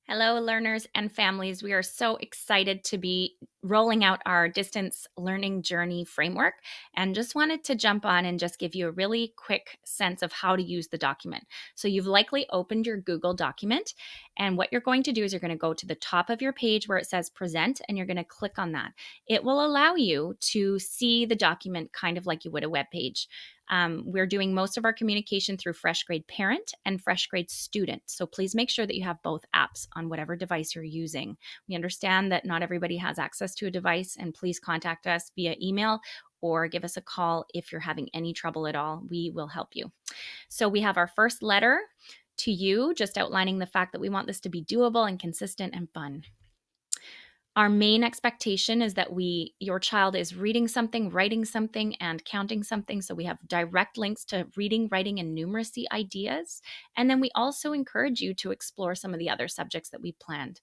Hello, learners and families. We are so excited to be rolling out our distance learning journey framework and just wanted to jump on and just give you a really quick sense of how to use the document. So, you've likely opened your Google document, and what you're going to do is you're going to go to the top of your page where it says present, and you're going to click on that. It will allow you to see the document kind of like you would a web page. We're doing most of our communication through Fresh Grade Parent and Fresh Grade Student. So please make sure that you have both apps on whatever device you're using. We understand that not everybody has access to a device, and please contact us via email or give us a call if you're having any trouble at all. We will help you. So we have our first letter to you, just outlining the fact that we want this to be doable and consistent and fun. Our main expectation is that your child is reading something, writing something, and counting something. So we have direct links to reading, writing, and numeracy ideas. And then we also encourage you to explore some of the other subjects that we planned.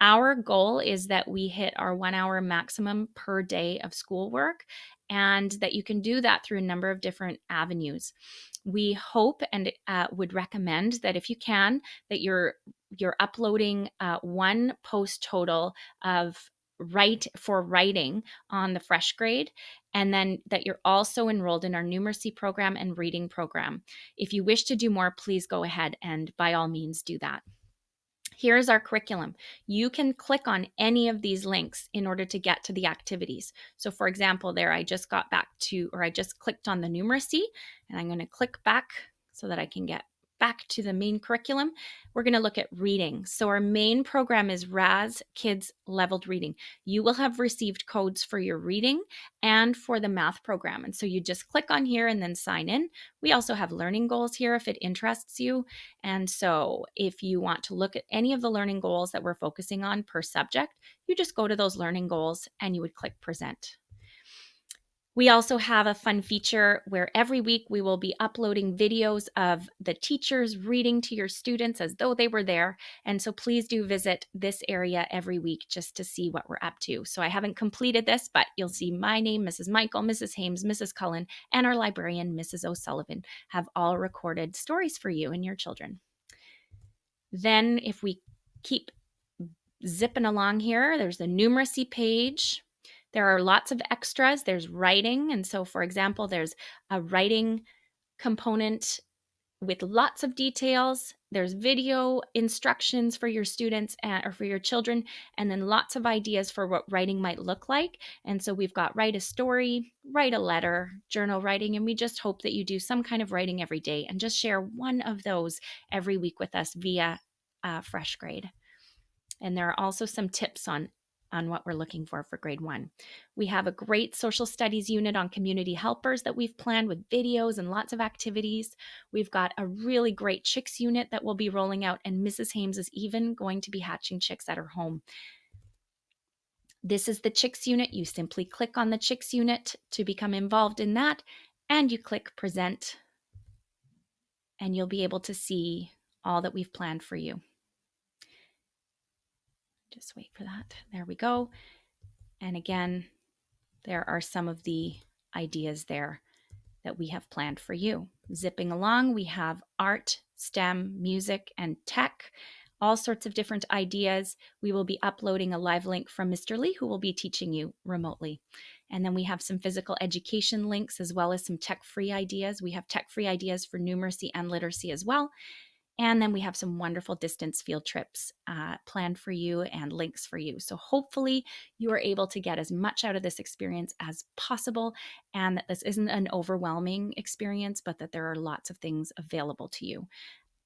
Our goal is that we hit our 1 hour maximum per day of schoolwork, and that you can do that through a number of different avenues. We hope and would recommend that if you can, that you're uploading one post total of writing on the Fresh Grade, and then that you're also enrolled in our numeracy program and reading program. If you wish to do more, please go ahead and by all means do that. Here's our curriculum. You can click on any of these links in order to get to the activities. So for example, there I just clicked on the numeracy, and I'm going to click back so that I can get back to the main curriculum. We're going to look at reading. So our main program is RAS Kids Leveled Reading. You will have received codes for your reading and for the math program. And so you just click on here and then sign in. We also have learning goals here if it interests you. And so if you want to look at any of the learning goals that we're focusing on per subject, you just go to those learning goals and you would click present. We also have a fun feature where every week we will be uploading videos of the teachers reading to your students as though they were there. And so please do visit this area every week just to see what we're up to. So I haven't completed this, but you'll see my name, Mrs. Michael, Mrs. Hames, Mrs. Cullen, and our librarian, Mrs. O'Sullivan, have all recorded stories for you and your children. Then if we keep zipping along here, there's the numeracy page. There are lots of extras. There's writing. And so, for example, there's a writing component with lots of details. There's video instructions for your students or for your children, and then lots of ideas for what writing might look like. And so we've got write a story, write a letter, journal writing, and we just hope that you do some kind of writing every day and just share one of those every week with us via Fresh Grade. And there are also some tips on what we're looking for grade 1. We have a great social studies unit on community helpers that we've planned with videos and lots of activities. We've got a really great chicks unit that we'll be rolling out, and Mrs. Hames is even going to be hatching chicks at her home. This is the chicks unit. You simply click on the chicks unit to become involved in that, and you click present, and you'll be able to see all that we've planned for you. Just wait for that. There we go. And again, there are some of the ideas there that we have planned for you. Zipping along, we have art, STEM, music, and tech, all sorts of different ideas. We will be uploading a live link from Mr. Lee, who will be teaching you remotely. And then we have some physical education links as well as some tech-free ideas. We have tech-free ideas for numeracy and literacy as well. And then we have some wonderful distance field trips planned for you and links for you. So hopefully you are able to get as much out of this experience as possible, and that this isn't an overwhelming experience, but that there are lots of things available to you.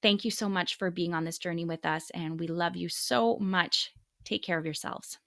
Thank you so much for being on this journey with us, and we love you so much. Take care of yourselves.